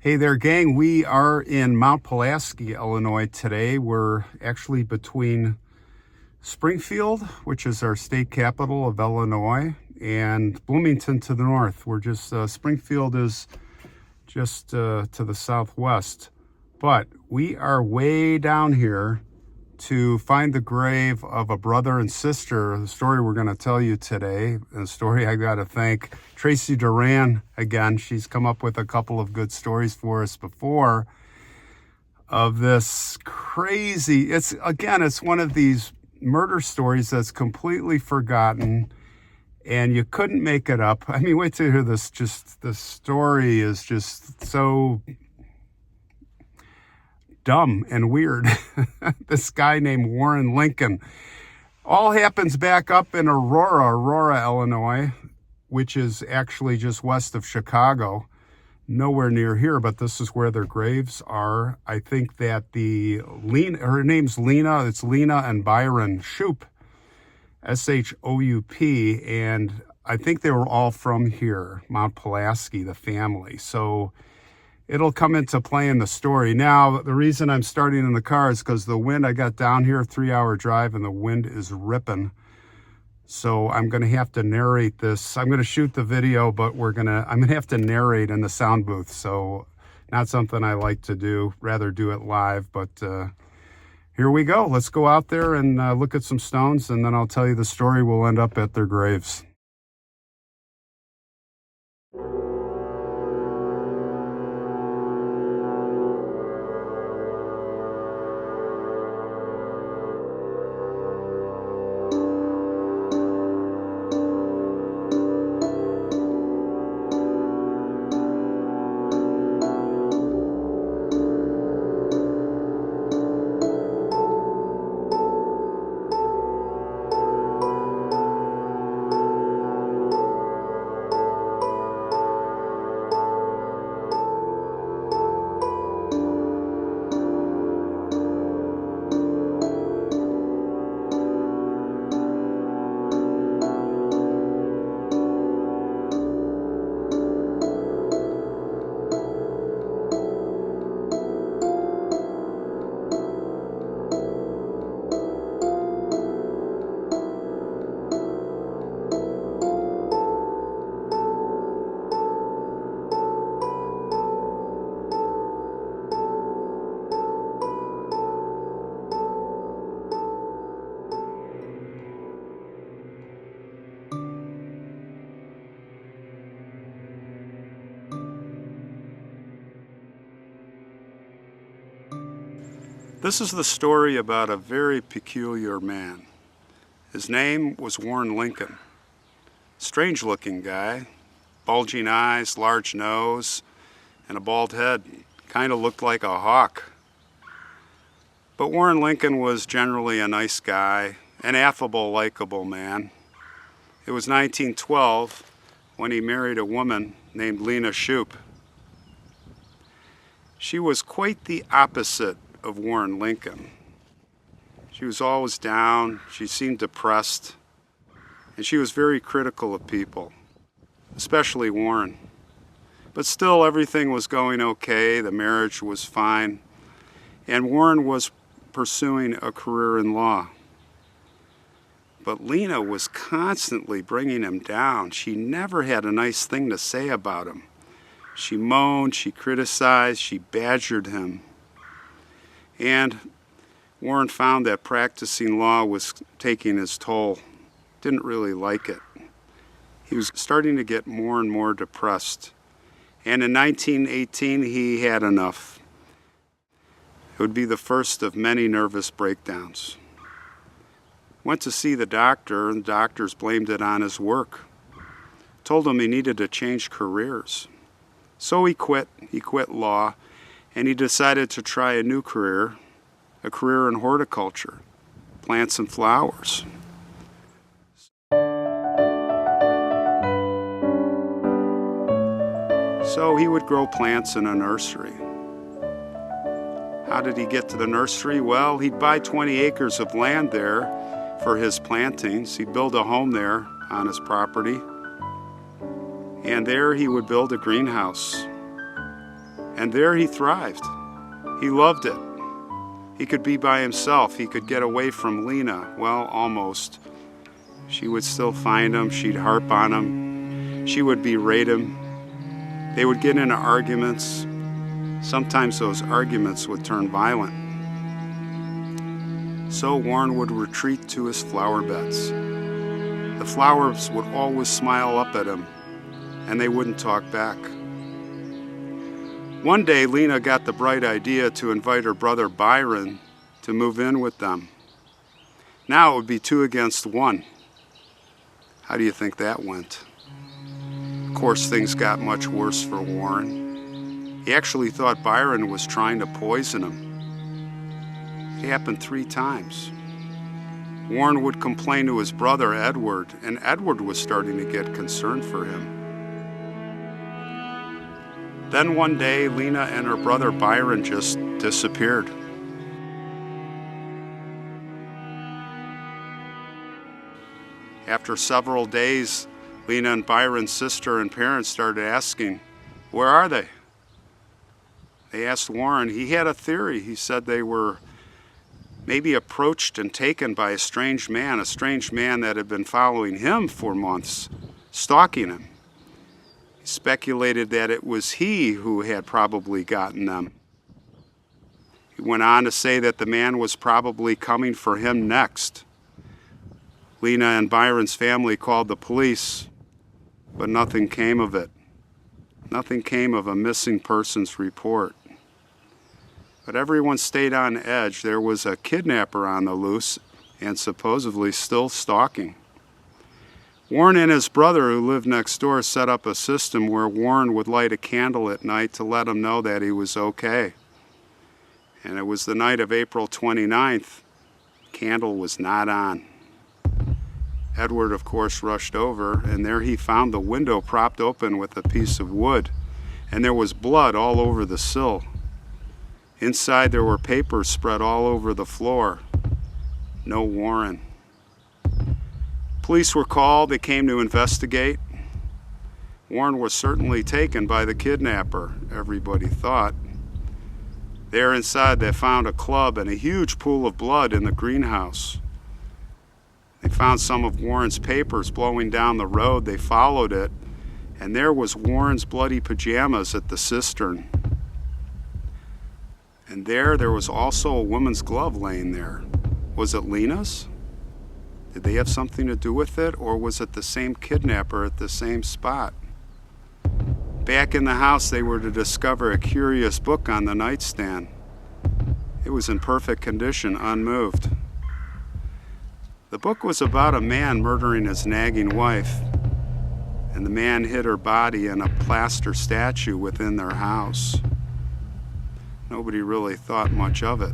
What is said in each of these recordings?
Hey there, gang. We are in Mount Pulaski, Illinois today. We're actually between Springfield, which is our state capital of Illinois, and Bloomington to the north. Springfield is just to the southwest. But we are way down here to find the grave of a brother and sister. The story we're going to tell you today, the story I got to thank Tracy Duran again. She's come up with a couple of good stories for us before of this crazy, it's one of these murder stories that's completely forgotten and you couldn't make it up. I mean, wait to hear this. Just the story is just so dumb and weird. This guy named Warren Lincoln. All happens back up in Aurora, Illinois, which is actually just west of Chicago. Nowhere near here, but this is where their graves are. I think that her name's Lina. It's Lina and Byron Shoup, S-H-O-U-P, and I think they were all from here, Mount Pulaski, the family. So it'll come into play in the story. Now, the reason I'm starting in the car is because the wind, I got down here, 3-hour drive, and the wind is ripping. So I'm going to have to narrate this. I'm going to shoot the video, but I'm going to have to narrate in the sound booth. So not something I like to do, rather do it live. But here we go. Let's go out there and look at some stones, and then I'll tell you the story. We'll end up at their graves. This is the story about a very peculiar man. His name was Warren Lincoln. Strange looking guy, bulging eyes, large nose, and a bald head. Kind of looked like a hawk. But Warren Lincoln was generally a nice guy, an affable, likable man. It was 1912 when he married a woman named Lina Shoup. She was quite the opposite of Warren Lincoln. She was always down, she seemed depressed, and she was very critical of people, especially Warren. But still, everything was going okay, the marriage was fine, and Warren was pursuing a career in law. But Lina was constantly bringing him down. She never had a nice thing to say about him. She moaned, she criticized, she badgered him. And Warren found that practicing law was taking his toll. Didn't really like it. He was starting to get more and more depressed. And in 1918, he had enough. It would be the first of many nervous breakdowns. Went to see the doctor, and the doctors blamed it on his work. Told him he needed to change careers. So he quit law, and he decided to try a new career, a career in horticulture, plants and flowers. So he would grow plants in a nursery. How did he get to the nursery? Well, he'd buy 20 acres of land there for his plantings. He'd build a home there on his property. And there he would build a greenhouse. And there he thrived. He loved it. He could be by himself. He could get away from Lina. Well, almost. She would still find him. She'd harp on him. She would berate him. They would get into arguments. Sometimes those arguments would turn violent. So Warren would retreat to his flower beds. The flowers would always smile up at him, and they wouldn't talk back. One day, Lina got the bright idea to invite her brother Byron to move in with them. Now it would be 2 against 1. How do you think that went? Of course, things got much worse for Warren. He actually thought Byron was trying to poison him. It happened 3 times. Warren would complain to his brother Edward, and Edward was starting to get concerned for him. Then one day, Lina and her brother Byron just disappeared. After several days, Lina and Byron's sister and parents started asking, "Where are they?" They asked Warren. He had a theory. He said they were maybe approached and taken by a strange man that had been following him for months, stalking him. He speculated that it was he who had probably gotten them. He went on to say that the man was probably coming for him next. Lina and Byron's family called the police, but nothing came of it. Nothing came of a missing persons report. But everyone stayed on edge. There was a kidnapper on the loose and supposedly still stalking. Warren and his brother, who lived next door, set up a system where Warren would light a candle at night to let him know that he was okay. And it was the night of April 29th. The candle was not on. Edward, of course, rushed over, and there he found the window propped open with a piece of wood, and there was blood all over the sill. Inside there were papers spread all over the floor. No Warren. Police were called. They came to investigate. Warren was certainly taken by the kidnapper, everybody thought. There inside they found a club and a huge pool of blood in the greenhouse. They found some of Warren's papers blowing down the road. They followed it, and there was Warren's bloody pajamas at the cistern. And there was also a woman's glove laying there. Was it Lina's? Did they have something to do with it, or was it the same kidnapper at the same spot? Back in the house, they were to discover a curious book on the nightstand. It was in perfect condition, unmoved. The book was about a man murdering his nagging wife, and the man hid her body in a plaster statue within their house. Nobody really thought much of it.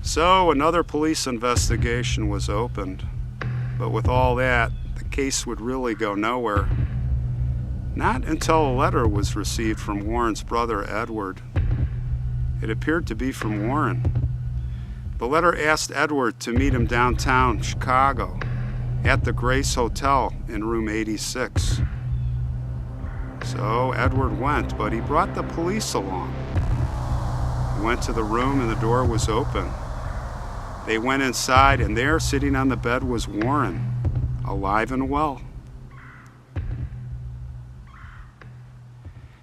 So another police investigation was opened, but with all that, the case would really go nowhere. Not until a letter was received from Warren's brother Edward. It appeared to be from Warren. The letter asked Edward to meet him downtown Chicago at the Grace Hotel in room 86. So Edward went, but he brought the police along. He went to the room and the door was open. They went inside, and there, sitting on the bed, was Warren, alive and well.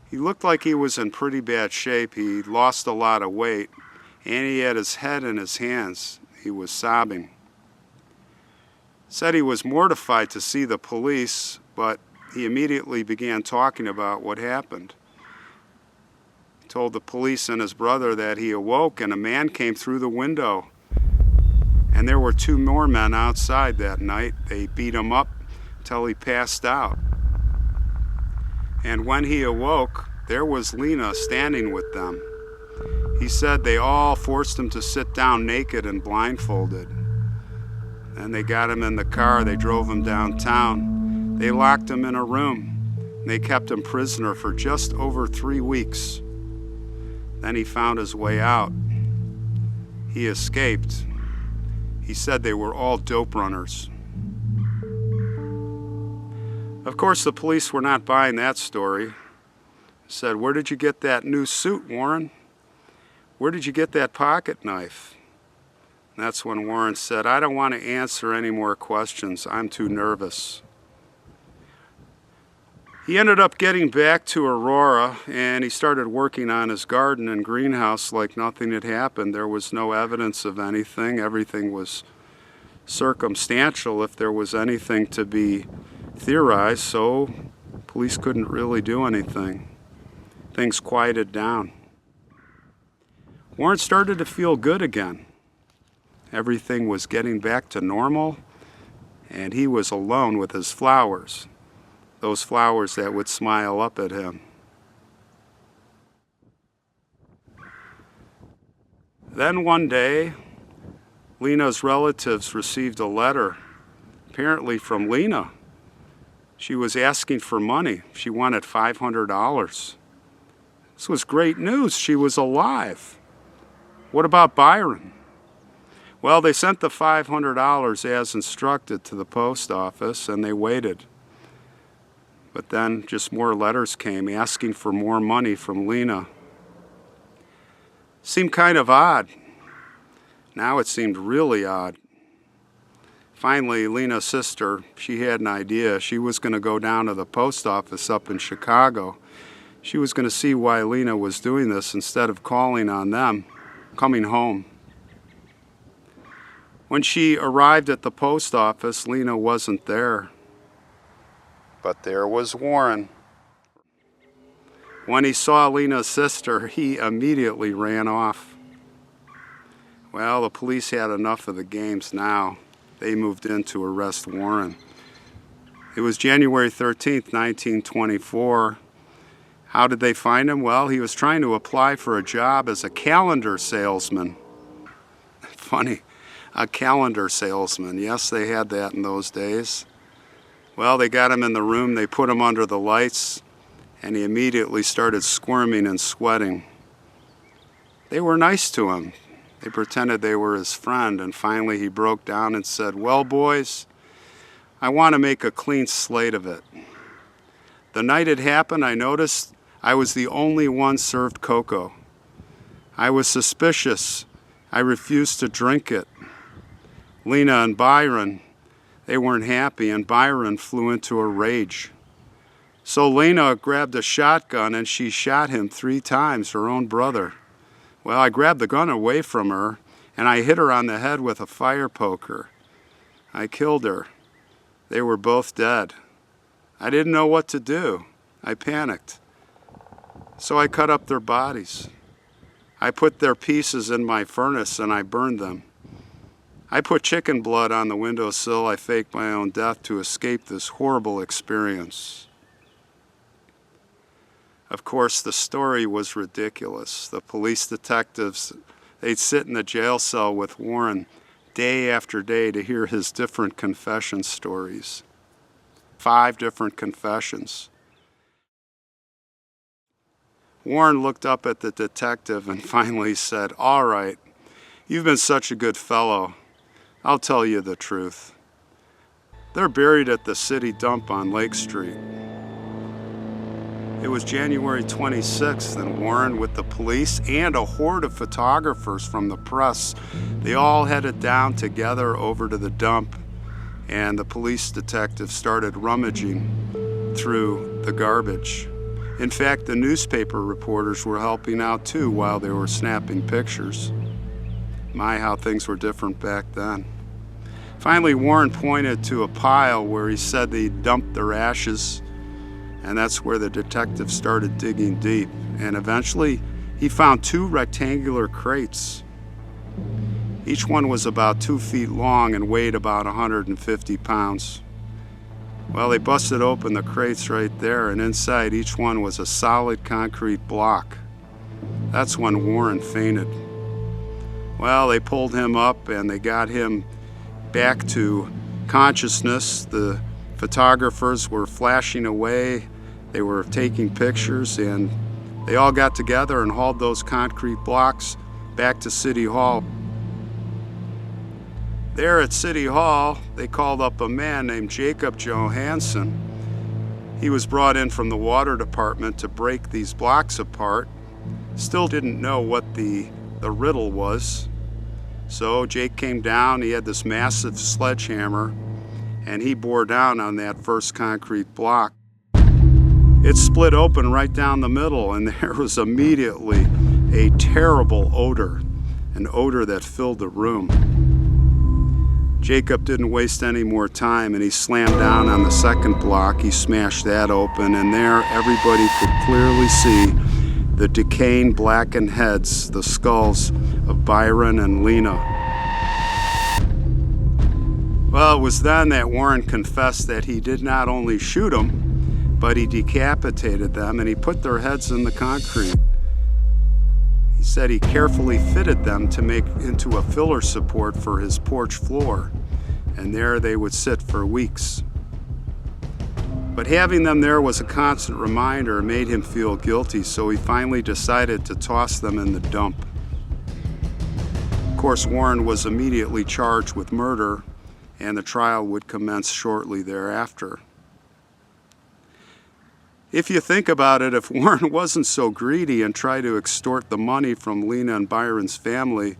He looked like he was in pretty bad shape. He'd lost a lot of weight, and he had his head in his hands. He was sobbing. Said he was mortified to see the police, but he immediately began talking about what happened. He told the police and his brother that he awoke and a man came through the window. And there were 2 more men outside that night. They beat him up till he passed out. And when he awoke, there was Lina standing with them. He said they all forced him to sit down naked and blindfolded. Then they got him in the car. They drove him downtown. They locked him in a room. And they kept him prisoner for just over 3 weeks. Then he found his way out. He escaped. He said they were all dope runners. Of course, the police were not buying that story. Said, "Where did you get that new suit, Warren? Where did you get that pocket knife?" And that's when Warren said, "I don't want to answer any more questions. I'm too nervous." He ended up getting back to Aurora, and he started working on his garden and greenhouse like nothing had happened. There was no evidence of anything. Everything was circumstantial if there was anything to be theorized, so police couldn't really do anything. Things quieted down. Warren started to feel good again. Everything was getting back to normal, and he was alone with his flowers. Those flowers that would smile up at him. Then one day, Lina's relatives received a letter, apparently from Lina. She was asking for money. She wanted $500. This was great news. She was alive. What about Byron? Well, they sent the $500 as instructed to the post office, and they waited. But then just more letters came asking for more money from Lina. Seemed kind of odd. Now it seemed really odd. Finally, Lina's sister, she had an idea. She was going to go down to the post office up in Chicago. She was going to see why Lina was doing this instead of calling on them, coming home. When she arrived at the post office, Lina wasn't there. But there was Warren. When he saw Lina's sister, he immediately ran off. Well, the police had enough of the games now. They moved in to arrest Warren. It was January 13th, 1924. How did they find him? Well, he was trying to apply for a job as a calendar salesman. Funny, a calendar salesman. Yes, they had that in those days. Well, they got him in the room, they put him under the lights, and he immediately started squirming and sweating. They were nice to him. They pretended they were his friend, and finally he broke down and said, "Well, boys, I want to make a clean slate of it. The night it happened, I noticed I was the only one served cocoa. I was suspicious. I refused to drink it. Lina and Byron, they weren't happy, and Byron flew into a rage. So Lina grabbed a shotgun and she shot him 3 times, her own brother. Well, I grabbed the gun away from her and I hit her on the head with a fire poker. I killed her. They were both dead. I didn't know what to do. I panicked. So I cut up their bodies. I put their pieces in my furnace and I burned them. I put chicken blood on the windowsill. I faked my own death to escape this horrible experience." Of course, the story was ridiculous. The police detectives, they'd sit in the jail cell with Warren day after day to hear his different confession stories. 5 different confessions. Warren looked up at the detective and finally said, "All right, you've been such a good fellow. I'll tell you the truth. They're buried at the city dump on Lake Street." It was January 26th, and Warren, with the police and a horde of photographers from the press, they all headed down together over to the dump, and the police detectives started rummaging through the garbage. In fact, the newspaper reporters were helping out too while they were snapping pictures. My, how things were different back then. Finally, Warren pointed to a pile where he said they dumped their ashes, and that's where the detective started digging deep. And eventually, he found 2 rectangular crates. Each one was about 2 feet long and weighed about 150 pounds. Well, they busted open the crates right there, and inside each one was a solid concrete block. That's when Warren fainted. Well, they pulled him up and they got him back to consciousness. The photographers were flashing away. They were taking pictures, and they all got together and hauled those concrete blocks back to City Hall. There at City Hall, they called up a man named Jacob Johansson, He was brought in from the water department to break these blocks apart. Still didn't know what the riddle was. So Jake came down, he had this massive sledgehammer, and he bore down on that first concrete block. It split open right down the middle, and there was immediately a terrible odor, an odor that filled the room. Jacob didn't waste any more time, and he slammed down on the second block. He smashed that open, and there everybody could clearly see the decaying blackened heads, the skulls of Byron and Lina. Well, it was then that Warren confessed that he did not only shoot them, but he decapitated them, and he put their heads in the concrete. He said he carefully fitted them to make into a filler support for his porch floor, and there they would sit for weeks. But having them there was a constant reminder and made him feel guilty, so he finally decided to toss them in the dump. Of course, Warren was immediately charged with murder, and the trial would commence shortly thereafter. If you think about it, if Warren wasn't so greedy and tried to extort the money from Lina and Byron's family,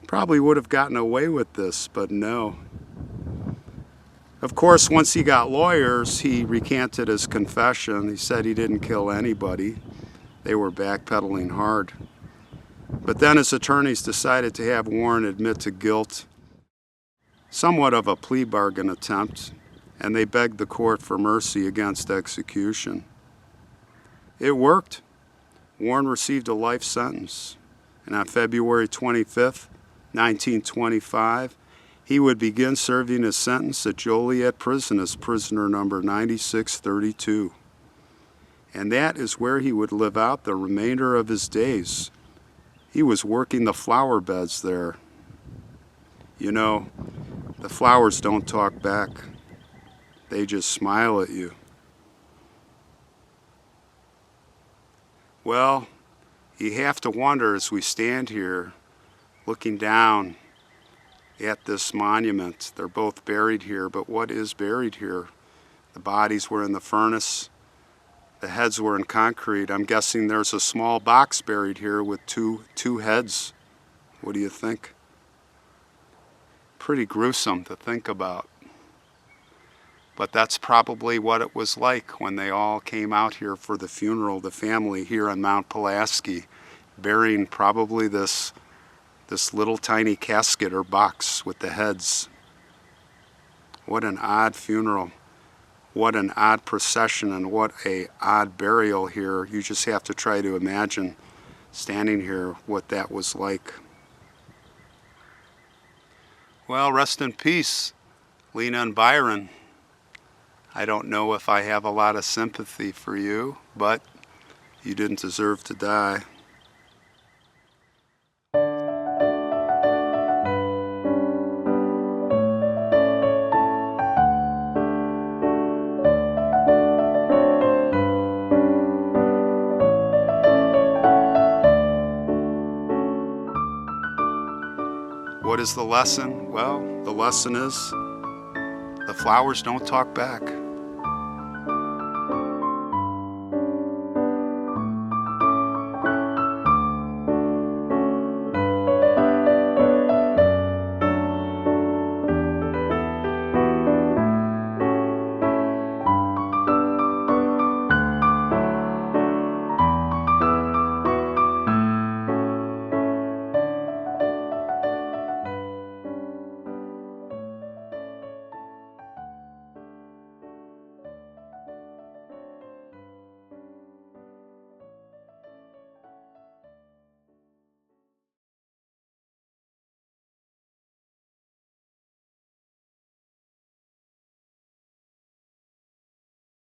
he probably would have gotten away with this, but no. Of course, once he got lawyers, he recanted his confession. He said he didn't kill anybody. They were backpedaling hard. But then his attorneys decided to have Warren admit to guilt, somewhat of a plea bargain attempt, and they begged the court for mercy against execution. It worked. Warren received a life sentence, and on February 25th, 1925, he would begin serving his sentence at Joliet Prison as prisoner number 9632. And that is where he would live out the remainder of his days. He was working the flower beds there. You know, the flowers don't talk back. They just smile at you. Well, you have to wonder as we stand here looking down at this monument. They're both buried here, but what is buried here? The bodies were in the furnace. The heads were in concrete. I'm guessing there's a small box buried here with two heads. What do you think? Pretty gruesome to think about. But that's probably what it was like when they all came out here for the funeral, the family here on Mount Pulaski, burying probably this little tiny casket or box with the heads. What an odd funeral. What an odd procession, and what an odd burial here. You just have to try to imagine standing here what that was like. Well, rest in peace, Lina and Byron. I don't know if I have a lot of sympathy for you, but you didn't deserve to die. What is the lesson? Well, the lesson is the flowers don't talk back.